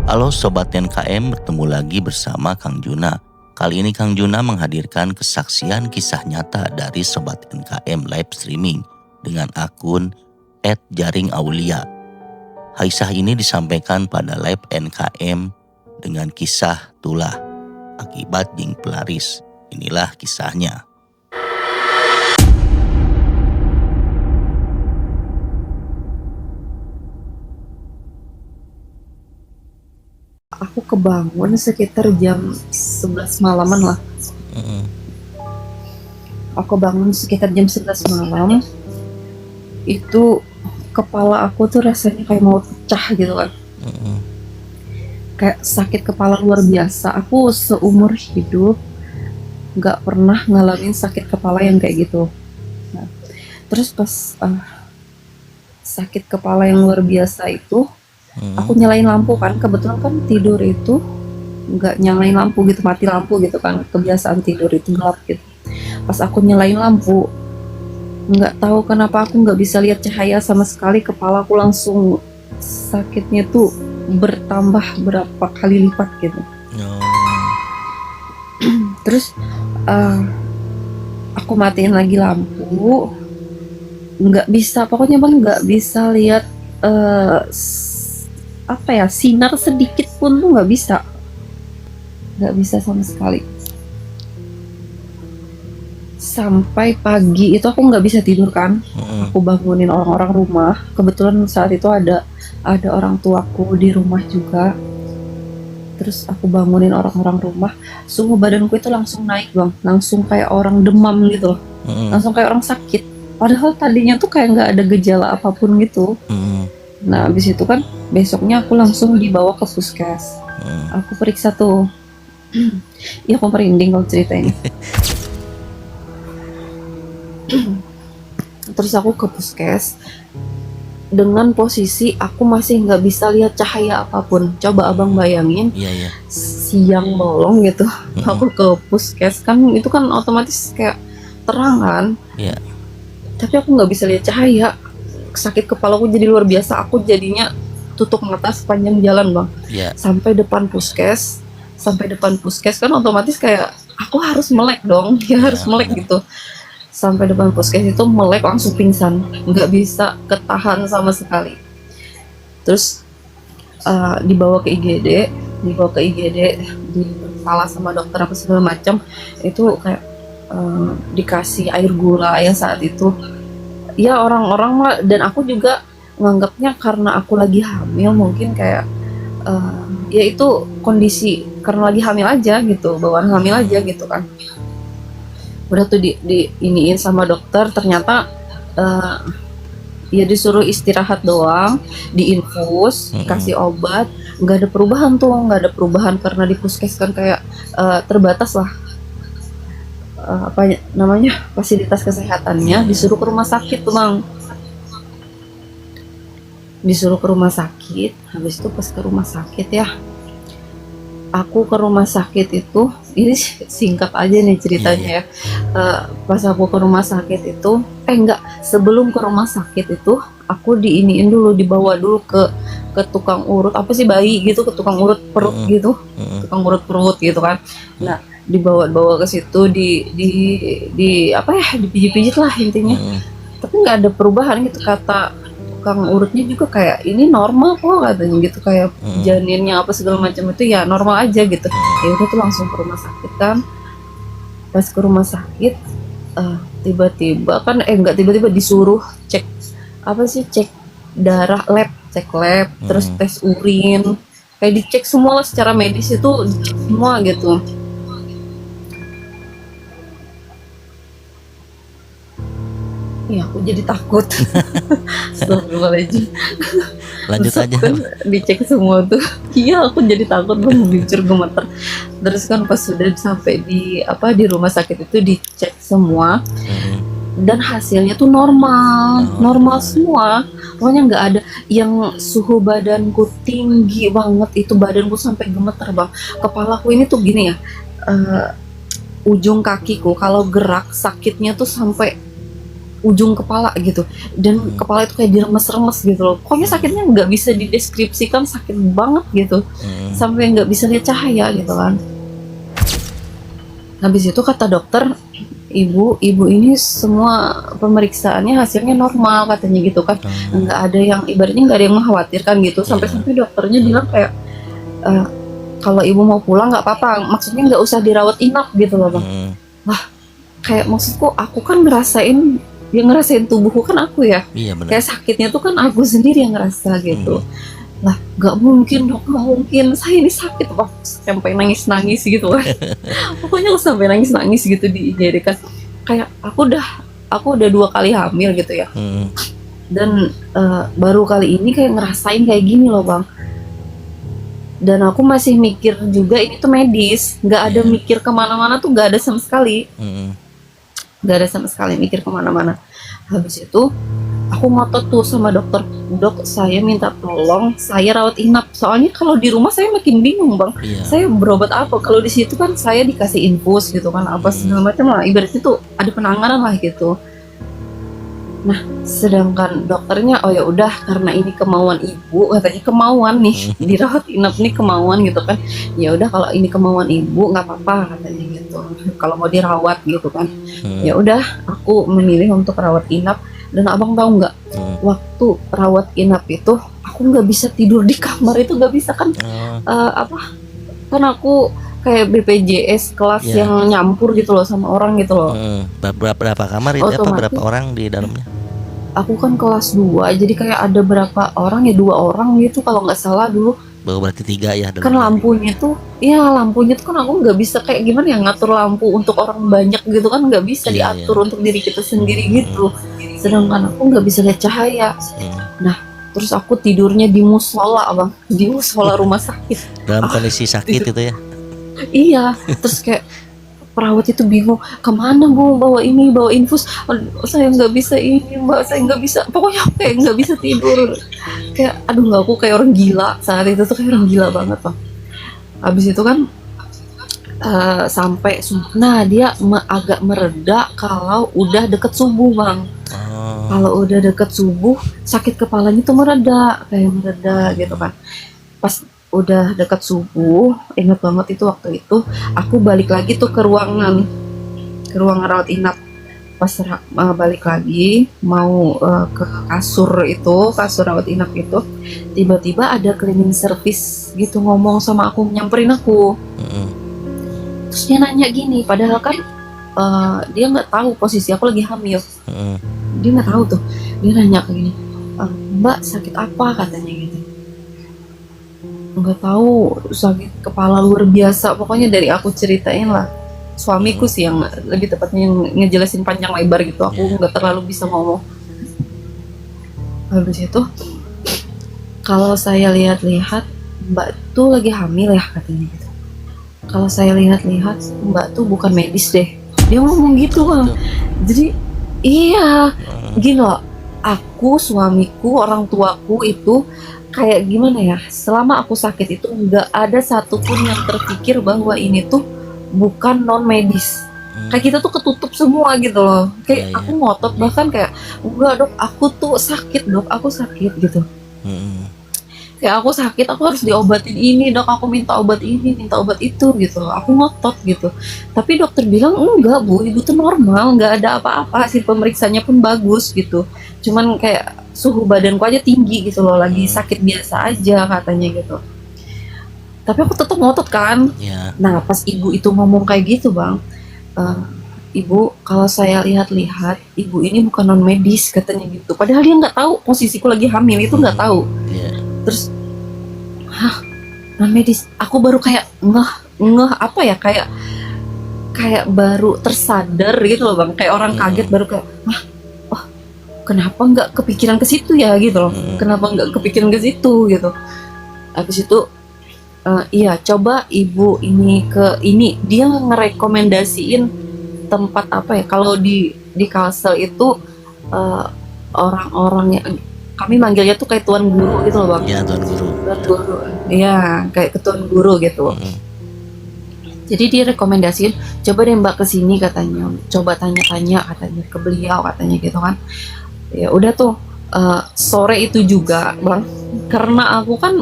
Halo Sobat NKM, bertemu lagi bersama Kang Juna. Kali ini Kang Juna menghadirkan kesaksian kisah nyata dari Sobat NKM live streaming dengan akun @jaringaulia. Kisah ini disampaikan pada live NKM dengan kisah tulah akibat jing pelaris. Inilah kisahnya. Aku kebangun sekitar jam 11 malaman lah. Aku bangun sekitar jam 11 malam. Itu kepala aku tuh rasanya kayak mau pecah gitu kan. Kayak sakit kepala luar biasa. Aku seumur hidup gak pernah ngalamin sakit kepala yang kayak gitu. Nah, terus pas sakit kepala yang luar biasa itu, aku nyalain lampu kan. Kebetulan kan tidur itu nggak nyalain lampu gitu, mati lampu gitu kan. Kebiasaan tidur itu gelap gitu. Pas aku nyalain lampu, nggak tahu kenapa aku nggak bisa lihat cahaya sama sekali. Kepala aku langsung sakitnya tuh bertambah berapa kali lipat gitu. Terus aku matiin lagi lampu, nggak bisa, pokoknya bang nggak bisa lihat sinar sedikit pun tuh nggak bisa sama sekali. Sampai pagi itu aku nggak bisa tidur kan. Aku bangunin orang-orang rumah. Kebetulan saat itu ada orang tuaku di rumah juga. Terus aku bangunin orang-orang rumah. Suhu badanku itu langsung naik bang, langsung kayak orang demam gitu loh. Langsung kayak orang sakit. Padahal tadinya tuh kayak nggak ada gejala apapun gitu. Nah habis itu kan besoknya aku langsung dibawa ke puskes. Aku periksa tuh. Ya aku merinding kalau cerita ini. Terus aku ke puskes dengan posisi aku masih nggak bisa lihat cahaya apapun. Coba abang bayangin, siang bolong gitu. Aku ke puskes kan, itu kan otomatis kayak terang kan. Tapi aku nggak bisa lihat cahaya. Sakit kepalaku jadi luar biasa. Aku jadinya tutup mata sepanjang jalan bang. Sampai depan puskes kan otomatis kayak aku harus melek dong. Harus melek gitu. Sampai depan puskes itu melek langsung pingsan, nggak bisa ketahan sama sekali. Terus dibawa ke IGD, salah sama dokter apa segala macam. Itu kayak dikasih air gula ya saat itu. Ya orang-orang lah, dan aku juga nganggapnya karena aku lagi hamil, mungkin kayak ya itu kondisi karena lagi hamil aja gitu, bawaan hamil aja gitu kan. Udah tuh iniin sama dokter, ternyata ya disuruh istirahat doang, diinfus, kasih obat, nggak ada perubahan karena di puskes kan kayak terbatas lah fasilitas kesehatannya. Disuruh ke rumah sakit tuh bang, habis itu pas ke rumah sakit ya, aku ke rumah sakit itu, ini singkat aja nih ceritanya ya. Pas aku ke rumah sakit itu, sebelum ke rumah sakit itu, aku dibawa dulu ke tukang urut, bayi gitu, ke tukang urut perut gitu, tukang urut perut gitu kan. Nah, dibawa ke situ, dipijit-pijit lah intinya. Tapi nggak ada perubahan gitu, kata tukang urutnya juga kayak ini normal kok katanya gitu, kayak janinnya apa segala macam itu ya normal aja gitu. Ya udah tuh langsung ke rumah sakit kan. Pas ke rumah sakit tiba-tiba disuruh cek darah, cek lab, terus tes urin, kayak dicek semua lah secara medis itu semua gitu. Ya aku jadi takut. Astagfirullahaladzim. Lanjut aja. Kan dicek semua tuh. Iya aku jadi takut bang, jujur gemeter. Terus kan pas sudah sampai di rumah sakit itu dicek semua. Dan hasilnya tuh normal semua. Pokoknya nggak ada yang suhu badanku tinggi banget, itu badanku sampai gemeter bang. Kepalaku ini tuh gini ya, ujung kakiku kalau gerak sakitnya tuh sampai ujung kepala gitu, dan kepala itu kayak diremes-remes gitu loh. Pokoknya sakitnya nggak bisa dideskripsikan, sakit banget gitu, sampai nggak bisa lihat cahaya gitu kan. Habis itu kata dokter, ibu ini semua pemeriksaannya hasilnya normal katanya gitu kan, nggak ada yang ibaratnya nggak ada yang mengkhawatirkan gitu. Sampai dokternya bilang kayak kalau ibu mau pulang nggak apa-apa, maksudnya nggak usah dirawat inap gitu loh bang. Wah, kayak maksudku aku kan ngerasain tubuhku kan aku ya, kayak sakitnya tuh kan aku sendiri yang ngerasa gitu. Lah nggak mungkin dok, nggak mungkin, saya ini sakit pak, sampai nangis gitu kan. Pokoknya aku sampai nangis gitu di IGD kan. Kayak aku udah 2 kali hamil gitu ya, dan baru kali ini kayak ngerasain kayak gini loh bang. Dan aku masih mikir juga ini tuh medis, nggak ada mikir kemana-mana tuh, nggak ada sama sekali. Gak ada sama sekali mikir kemana-mana. Habis itu aku ngotot tuh sama dokter, dok saya minta tolong saya rawat inap, soalnya kalau di rumah saya makin bingung bang. Saya berobat apa, kalau di situ kan saya dikasih infus gitu kan, apa segala macam lah, ibaratnya tuh ada penanganan lah gitu. Nah sedangkan dokternya, oh ya udah karena ini kemauan ibu, katanya kemauan nih dirawat inap nih kemauan gitu kan, ya udah kalau ini kemauan ibu nggak apa-apa katanya gitu, kalau mau dirawat gitu kan. Ya udah aku memilih untuk rawat inap. Dan abang tahu nggak, waktu rawat inap itu aku nggak bisa tidur di kamar, itu nggak bisa kan, kan aku kayak BPJS kelas yang nyampur gitu loh sama orang gitu loh. Berapa kamar itu, berapa orang di dalamnya? Aku kan kelas 2, jadi kayak ada berapa orang ya, 2 orang gitu kalau nggak salah dulu. Berarti 3 ya. Kan lampunya tuh kan aku nggak bisa kayak gimana ya, ngatur lampu untuk orang banyak gitu kan, nggak bisa diatur untuk diri kita sendiri gitu. Sedangkan aku nggak bisa lihat cahaya. Nah terus aku tidurnya di musola bang, di musola rumah sakit. Dalam kondisi sakit itu ya? Iya, terus kayak perawat itu bingung, kemana bu, bawa infus, saya nggak bisa ini mbak, saya nggak bisa, pokoknya aku kayak nggak bisa tidur, kayak aduh nggak, aku kayak orang gila saat itu tuh, kayak orang gila banget bang. Habis itu kan sampai nah dia agak mereda kalau udah deket subuh bang. Kalau udah deket subuh sakit kepalanya tuh mereda gitu kan. Pas udah dekat subuh, ingat banget itu waktu itu aku balik lagi tuh ke ruangan rawat inap. Pas balik lagi mau ke kasur rawat inap itu, tiba-tiba ada cleaning service gitu ngomong sama aku, nyamperin aku. Terus dia nanya gini, padahal kan dia nggak tahu posisi aku lagi hamil. Dia nggak tahu tuh, dia nanya kayak gini, mbak sakit apa katanya gitu. Nggak tahu, sakit kepala luar biasa, pokoknya dari aku ceritain lah. Suamiku sih yang lebih tepatnya yang ngejelasin panjang lebar gitu, aku nggak terlalu bisa ngomong. Habis itu kalau saya lihat-lihat mbak tuh lagi hamil ya katanya gitu. Kalau saya lihat-lihat mbak tuh bukan medis deh, dia ngomong gitu bang. Jadi iya gini loh, aku, suamiku, orang tuaku itu kayak gimana ya, selama aku sakit itu nggak ada satupun yang terpikir bahwa ini tuh bukan non medis. Kayak kita tuh ketutup semua gitu loh. Kayak aku ngotot bahkan kayak, enggak dok, aku tuh sakit dok, aku sakit gitu. Kayak aku sakit, aku harus diobatin ini dok, aku minta obat ini, minta obat itu gitu. Aku ngotot gitu. Tapi dokter bilang enggak bu, ibu tuh normal, nggak ada apa-apa, hasil pemeriksaannya pun bagus gitu. Cuman kayak suhu badanku aja tinggi gitu loh, lagi sakit biasa aja katanya gitu. Tapi aku tetap ngotot kan. Nah pas ibu itu ngomong kayak gitu bang, ibu kalau saya lihat-lihat ibu ini bukan non medis katanya gitu. Padahal dia nggak tahu posisiku lagi hamil, itu nggak tahu. Terus non medis, aku baru kayak ngeh apa ya, kayak baru tersadar gitu loh bang, kayak orang kaget baru kayak kenapa nggak kepikiran ke situ ya gitu loh, kenapa nggak kepikiran ke situ gitu. Habis itu iya coba ibu ini ke ini, dia ngerekomendasiin tempat apa ya, kalau di Kalsel itu orang-orang yang kami manggilnya tuh kayak tuan guru gitu loh bang. Iya tuan guru. Iya kayak ketuan guru gitu. Jadi dia rekomendasiin, coba deh Mbak kesini katanya, coba tanya-tanya katanya ke beliau katanya gitu kan. Ya udah tuh, sore itu juga Bang, karena aku kan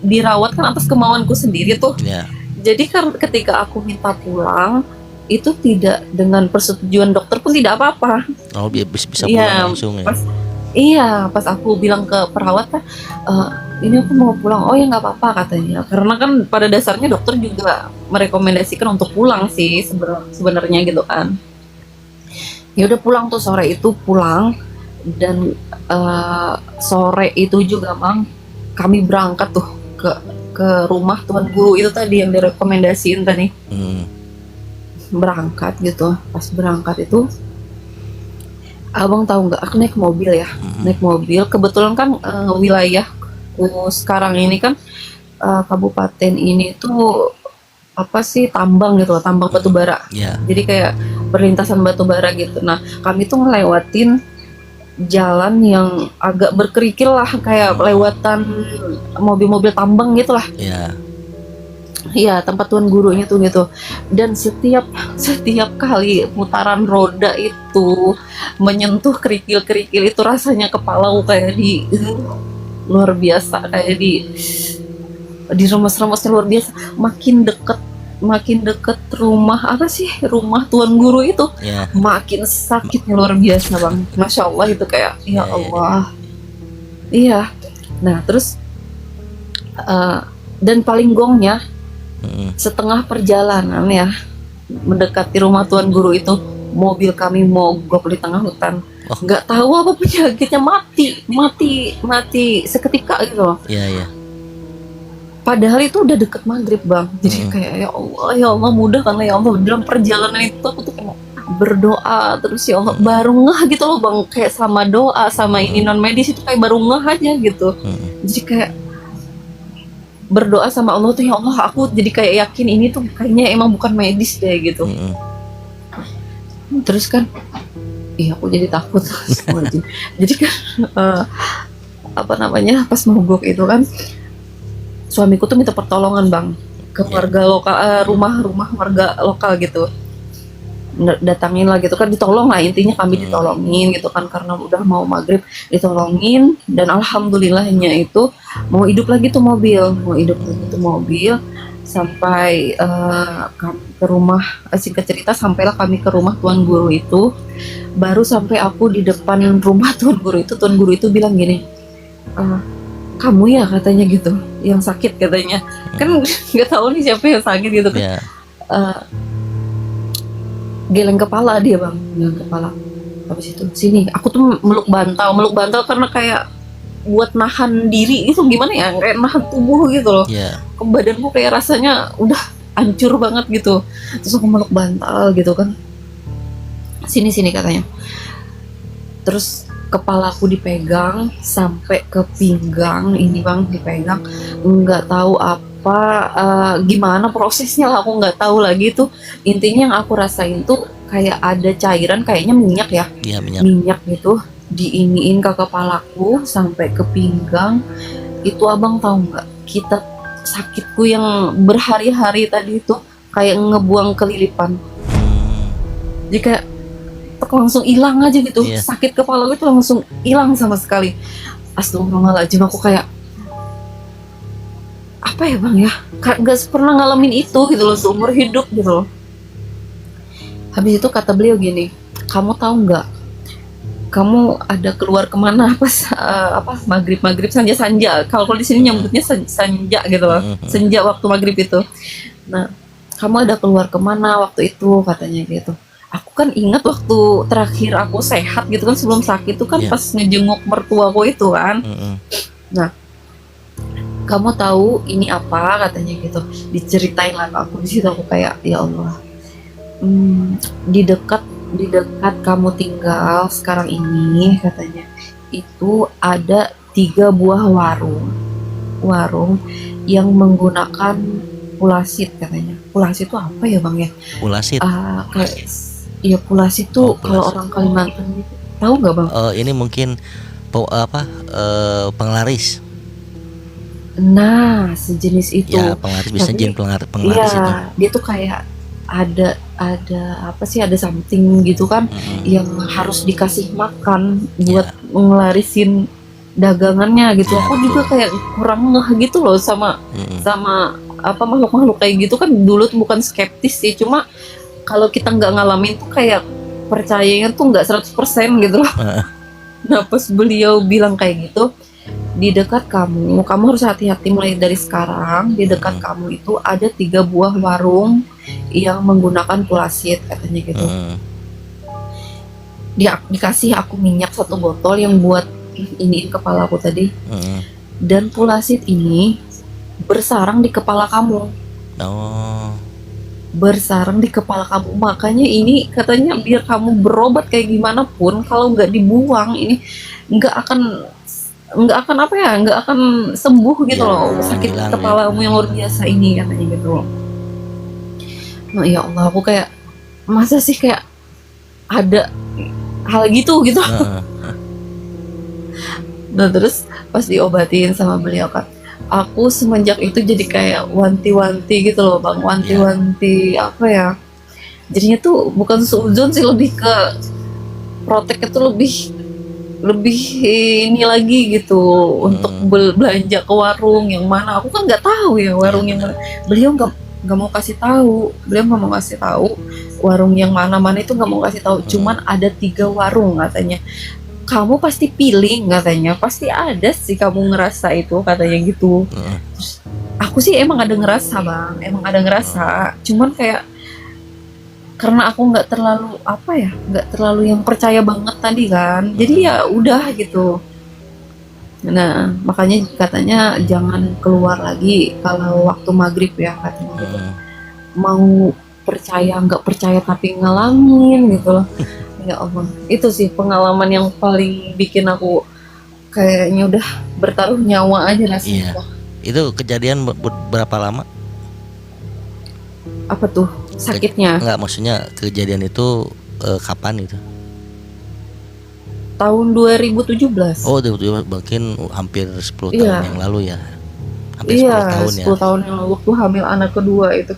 dirawat kan atas kemauanku sendiri tuh. Ya. Jadi kan ketika aku minta pulang itu tidak dengan persetujuan dokter pun tidak apa-apa. Oh, bisa pulang Iya, langsung ya. pas aku bilang ke perawat kan, ini aku mau pulang. Oh ya nggak apa-apa katanya. Karena kan pada dasarnya dokter juga merekomendasikan untuk pulang sih sebenarnya gitu kan. Ya udah pulang tuh sore itu pulang dan sore itu juga Bang kami berangkat tuh ke rumah tuan guru itu tadi yang direkomendasiin tadi. Berangkat gitu, pas berangkat itu abang tahu nggak, aku naik mobil ya, naik mobil kebetulan kan wilayah sekarang ini kan kabupaten ini tuh apa sih tambang gitu loh, tambang batu bara. Jadi kayak perlintasan batu bara gitu. Nah kami tuh ngelewatin jalan yang agak berkerikil lah, kayak lewatan mobil-mobil tambang gitu lah. Iya, tempat tuan gurunya tuh gitu. Dan setiap kali putaran roda itu menyentuh kerikil-kerikil itu rasanya kepalaku kayak luar biasa, kayak di remes-remesnya luar biasa. Makin deket rumah tuan guru itu, makin sakitnya luar biasa Bang. Masya Allah itu kayak ya Allah. Iya. Nah terus dan paling gongnya setengah perjalanan ya mendekati rumah tuan guru itu, mobil kami mogok di tengah hutan. Nggak tahu apa penyakitnya, mati seketika gitu loh. Padahal itu udah deket maghrib Bang. Jadi kayak ya Allah mudahkanlah ya Allah. Dalam perjalanan itu aku tuh kayak berdoa terus ya Allah, baru ngeh gitu loh Bang, kayak sama doa sama ini non medis itu kayak baru ngeh aja gitu. Jadi kayak berdoa sama Allah tuh, ya Allah aku jadi kayak yakin ini tuh kayaknya emang bukan medis deh gitu. Terus kan iya aku jadi takut. Jadi kan pas mogok itu kan suamiku tuh minta pertolongan Bang ke warga lokal, rumah warga lokal gitu, datangin lah gitu kan, ditolong lah intinya, kami ditolongin gitu kan karena udah mau maghrib, ditolongin dan alhamdulillahnya itu mau hidup lagi tuh mobil sampai kami ke rumah. Singkat cerita sampailah kami ke rumah tuan guru itu. Baru sampai aku di depan rumah tuan guru itu bilang gini, kamu ya katanya gitu yang sakit katanya. Kan nggak tahu nih siapa yang sakit gitu kan. Geleng kepala dia Bang, geleng kepala. Habis itu sini aku tuh meluk bantal karena kayak buat nahan diri itu, gimana ya, kayak nahan tubuh gitu loh. Badanku kayak rasanya udah hancur banget gitu. Terus aku meluk bantal gitu kan, sini katanya. Terus kepalaku dipegang sampai ke pinggang ini Bang, dipegang. Nggak tahu apa gimana prosesnya lah, aku nggak tahu lagi tuh. Intinya yang aku rasain tuh kayak ada cairan, kayaknya minyak ya, minyak gitu diiniin ke kepalaku sampai ke pinggang. Itu Abang tahu nggak, kita sakitku yang berhari-hari tadi itu kayak ngebuang kelilipan. Jadi kayak langsung hilang aja gitu. Sakit kepala itu langsung hilang sama sekali. Astagfirullahaladzim, aku kayak apa ya Bang ya, gak pernah ngalamin itu gitu loh seumur hidup gitu loh. Habis itu kata beliau gini, kamu tahu nggak, kamu ada keluar kemana pas maghrib sanja. Kalau di sini nyambutnya sanja gitu loh, senja waktu maghrib itu. Nah kamu ada keluar kemana waktu itu katanya gitu. Aku kan ingat waktu terakhir aku sehat gitu kan, sebelum sakit itu kan pas ngejenguk mertuaku itu kan. Nah kamu tahu ini apa katanya gitu, diceritain lah aku. Di situ aku kayak ya Allah, di dekat kamu tinggal sekarang ini katanya itu ada 3 buah warung yang menggunakan pulasid katanya. Pulasid itu apa ya Bang ya? Pulasid. Iya pulasid tuh kalau orang Kalimantan gitu. Tahu nggak Bang? Ini mungkin penglaris. Nah, sejenis itu. Ya, penglaris biasanya jin Tapi penglaris itu. iya, dia tuh kayak ada apa sih, ada something gitu kan yang harus dikasih makan buat Ya. ngelarisin dagangannya gitu. Ya, Aku juga betul. kayak kurang ngeh gitu loh sama sama apa makhluk-makhluk kayak gitu kan. Dulu tuh bukan skeptis sih, cuma kalau kita nggak ngalamin tuh kayak percayanya tuh nggak 100% gitu loh. Heeh. Nah, pas beliau bilang kayak gitu, di dekat kamu harus hati-hati mulai dari sekarang. Di dekat kamu itu ada 3 buah warung yang menggunakan pulasid, katanya gitu. Dia dikasih aku minyak 1 botol yang buat iniin kepala aku tadi. Dan pulasid ini bersarang di kepala kamu. Oh. Bersarang di kepala kamu. Makanya ini katanya biar kamu berobat kayak gimana pun, kalau nggak dibuang ini nggak akan apa ya, nggak akan sembuh gitu Ya, loh akan sakit hilang ya. kepalamu yang luar biasa ini, katanya gitu loh. Nah, ya Allah, aku kayak masa sih kayak ada hal gitu. Nah, terus pas diobatin sama beliau kan, aku semenjak itu jadi kayak wanti-wanti gitu loh Bang, wanti-wanti apa ya, jadinya tuh bukan suudzon sih, lebih ke protek itu lebih ini lagi gitu, untuk belanja ke warung yang mana. Aku kan nggak tahu ya warung yang mana. Beliau nggak mau kasih tahu, warung yang mana itu nggak mau kasih tahu. Cuman ada 3 warung katanya. Kamu pasti pilih, katanya, pasti ada sih kamu ngerasa itu, katanya gitu. Terus, aku sih emang ada ngerasa Bang, cuman kayak karena aku nggak terlalu yang percaya banget tadi kan, jadi ya udah gitu. Nah, makanya katanya jangan keluar lagi kalau waktu maghrib ya, katanya gitu. Mau percaya nggak percaya tapi ngalamin gitu loh. Ya Allah, itu sih pengalaman yang paling bikin aku kayaknya udah bertaruh nyawa aja rasanya. Iya. Itu kejadian berapa lama? Apa tuh sakitnya? Enggak, maksudnya kejadian itu kapan itu? Tahun 2017. Oh, 2017, mungkin hampir 10 tahun yang lalu ya. Hampir 10 tahun ya. 10 tahun yang lalu waktu hamil anak kedua itu.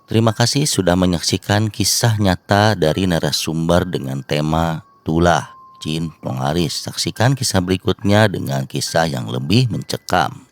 Terima kasih sudah menyaksikan kisah nyata dari narasumber dengan tema Tulah, Jin Penglaris. Saksikan kisah berikutnya dengan kisah yang lebih mencekam.